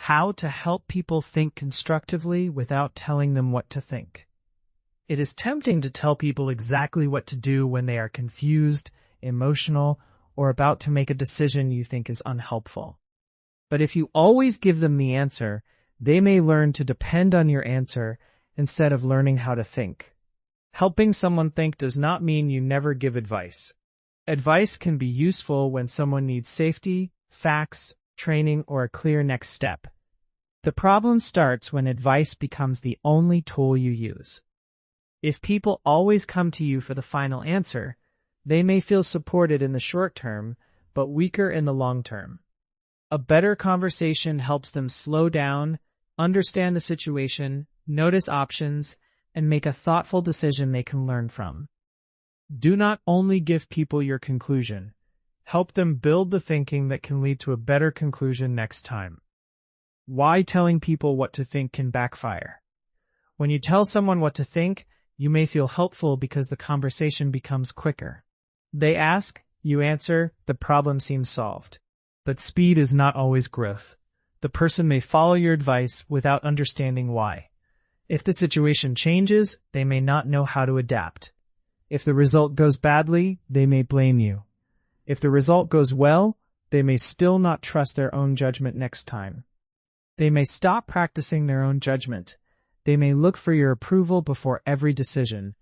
How to help people think constructively without telling them what to think. It is tempting to tell people exactly what to do when they are confused, emotional, or about to make a decision you think is unhelpful. But if you always give them the answer, they may learn to depend on your answer instead of learning how to think. Helping someone think does not mean you never give advice. Advice can be useful when someone needs safety, facts, training, or a clear next step. The problem starts when advice becomes the only tool you use. If people always come to you for the final answer, they may feel supported in the short term, but weaker in the long term. A better conversation helps them slow down, understand the situation, notice options, and make a thoughtful decision they can learn from. Do not only give people your conclusion. Help them build the thinking that can lead to a better conclusion next time. Why telling people what to think can backfire. When you tell someone what to think, you may feel helpful because the conversation becomes quicker. They ask, you answer, the problem seems solved. But speed is not always growth. The person may follow your advice without understanding why. If the situation changes, they may not know how to adapt. If the result goes badly, they may blame you. If the result goes well, they may still not trust their own judgment next time. They may stop practicing their own judgment. They may look for your approval before every decision.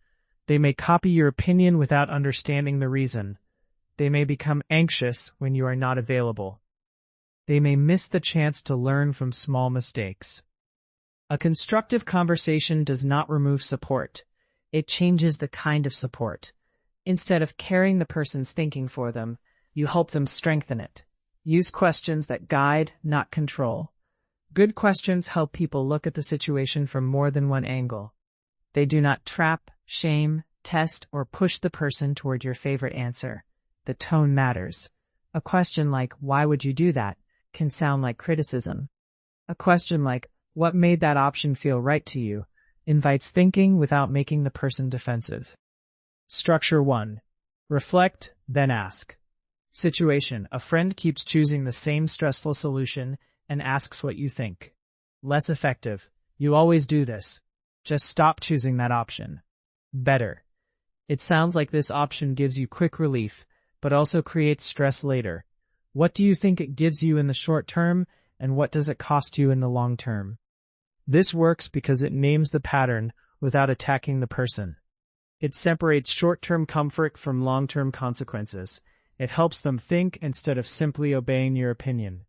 They may copy your opinion without understanding the reason. They may become anxious when you are not available. They may miss the chance to learn from small mistakes. A constructive conversation does not remove support. It changes the kind of support. Instead of carrying the person's thinking for them, you help them strengthen it. Use questions that guide, not control. Good questions help people look at the situation from more than one angle. They do not trap, shame, test, or push the person toward your favorite answer. The tone matters. A question like, "Why would you do that?" can sound like criticism. A question like, "What made that option feel right to you?" invites thinking without making the person defensive. Structure 1. Reflect, then ask. Situation. A friend keeps choosing the same stressful solution and asks what you think. Less effective. You always do this. Just stop choosing that option. Better. It sounds like this option gives you quick relief, but also creates stress later. What do you think it gives you in the short term, and what does it cost you in the long term? This works because it names the pattern without attacking the person. It separates short-term comfort from long-term consequences. It helps them think instead of simply obeying your opinion.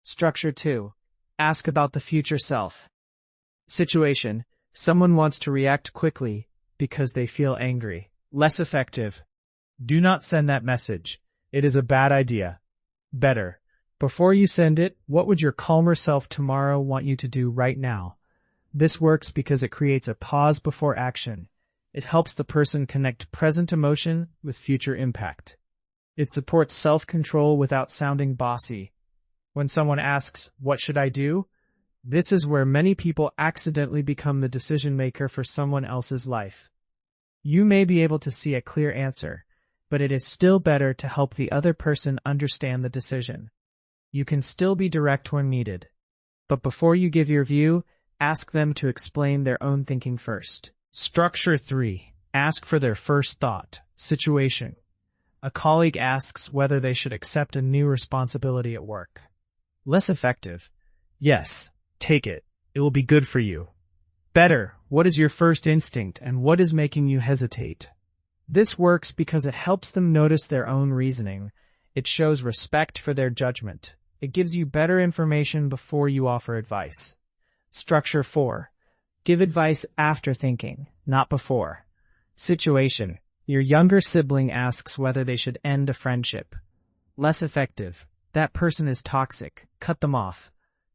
Structure 2. Ask about the future self. Situation. Someone wants to react quickly because they feel angry. Less effective. Do not send that message. It is a bad idea. Better. Before you send it, what would your calmer self tomorrow want you to do right now? This works because it creates a pause before action. It helps the person connect present emotion with future impact. It supports self-control without sounding bossy. When someone asks, "What should I do?" this is where many people accidentally become the decision maker for someone else's life. You may be able to see a clear answer, but it is still better to help the other person understand the decision. You can still be direct when needed. But before you give your view, ask them to explain their own thinking first. Structure 3. Ask for their first thought. Situation. A colleague asks whether they should accept a new responsibility at work. Less effective. Yes, take it. It will be good for you. Better. What is your first instinct and what is making you hesitate? This works because it helps them notice their own reasoning. It shows respect for their judgment. It gives you better information before you offer advice. Structure 4. Give advice after thinking, not before. Situation. Your younger sibling asks whether they should end a friendship. Less effective. That person is toxic. Cut them off.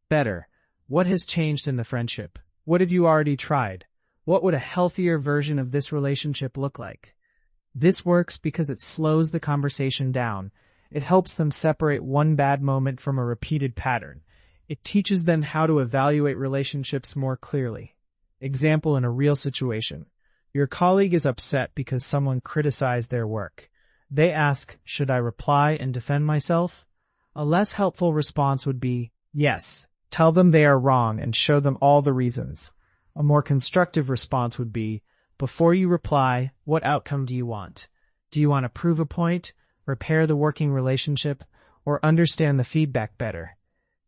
Better. What has changed in the friendship? What have you already tried? What would a healthier version of this relationship look like? This works because it slows the conversation down. It helps them separate one bad moment from a repeated pattern. It teaches them how to evaluate relationships more clearly. Example in a real situation. Your colleague is upset because someone criticized their work. They ask, "Should I reply and defend myself?" A less helpful response would be, "Yes, Tell them they are wrong and show them all the reasons. A more constructive response would be, before you reply, what outcome do you want? Do you want to prove a point, repair the working relationship, or understand the feedback better?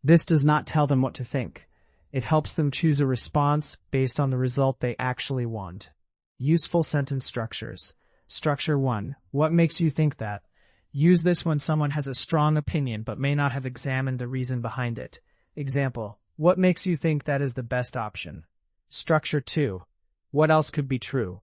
This does not tell them what to think. It helps them choose a response based on the result they actually want. Useful sentence structures. Structure 1. What makes you think that? Use this when someone has a strong opinion but may not have examined the reason behind it. Example, what makes you think that is the best option? Structure 2. What else could be true?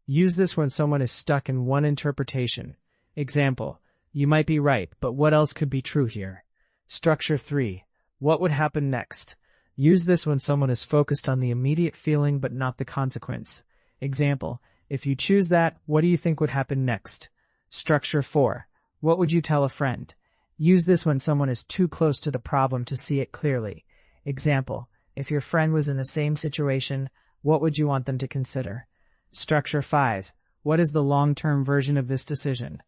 Use this when someone is stuck in one interpretation. Example, you might be right, but what else could be true here? Structure 3. What would happen next? Use this when someone is focused on the immediate feeling but not the consequence. Example, if you choose that, what do you think would happen next? Structure 4. What would you tell a friend? Use this when someone is too close to the problem to see it clearly. Example, if your friend was in the same situation, what would you want them to consider? Structure 5. What is the long-term version of this decision?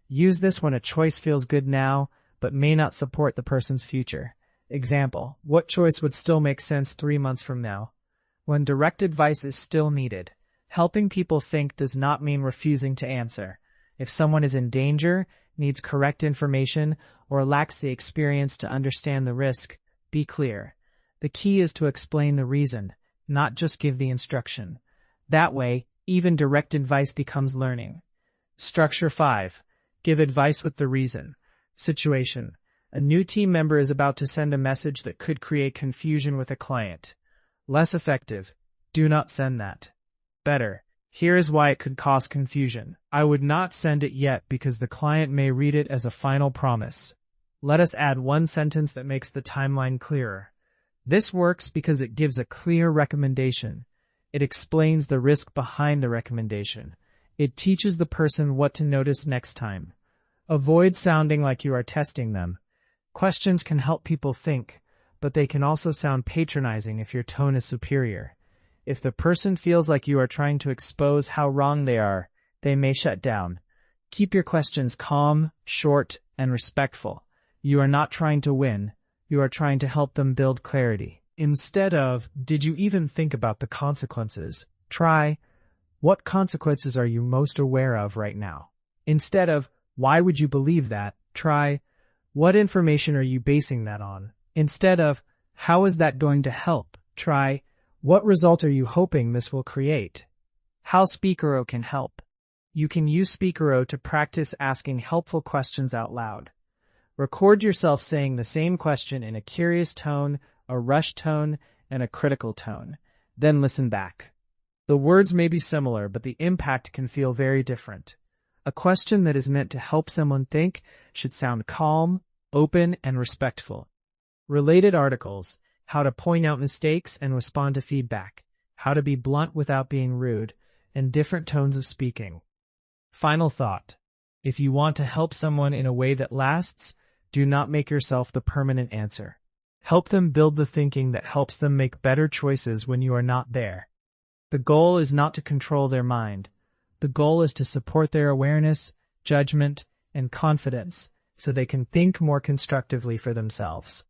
Use this when a choice feels good now, but may not support the person's future. Example, what choice would still make sense 3 months from now? When direct advice is still needed. Helping people think does not mean refusing to answer. If someone is in danger, needs correct information, or lacks the experience to understand the risk, be clear. The key is to explain the reason, not just give the instruction. That way, even direct advice becomes learning. Structure 5. Give advice with the reason. Situation. A new team member is about to send a message that could create confusion with a client. Less effective. Do not send that. Better. Here is why it could cause confusion. I would not send it yet because the client may read it as a final promise. Let us add one sentence that makes the timeline clearer. This works because it gives a clear recommendation. It explains the risk behind the recommendation. It teaches the person what to notice next time. Avoid sounding like you are testing them. Questions can help people think, but they can also sound patronizing if your tone is superior. If the person feels like you are trying to expose how wrong they are, they may shut down. Keep your questions calm, short, and respectful. You are not trying to win. You are trying to help them build clarity. Instead of, did you even think about the consequences? Try, what consequences are you most aware of right now? Instead of, why would you believe that? Try, what information are you basing that on? Instead of, how is that going to help? Try, what result are you hoping this will create? How Spekero can help. You can use Spekero to practice asking helpful questions out loud. Record yourself saying the same question in a curious tone, a rushed tone, and a critical tone. Then listen back. The words may be similar, but the impact can feel very different. A question that is meant to help someone think should sound calm, open, and respectful. Related articles: how to point out mistakes and respond to feedback, how to be blunt without being rude, and different tones of speaking. Final thought. If you want to help someone in a way that lasts, do not make yourself the permanent answer. Help them build the thinking that helps them make better choices when you are not there. The goal is not to control their mind. The goal is to support their awareness, judgment, and confidence so they can think more constructively for themselves.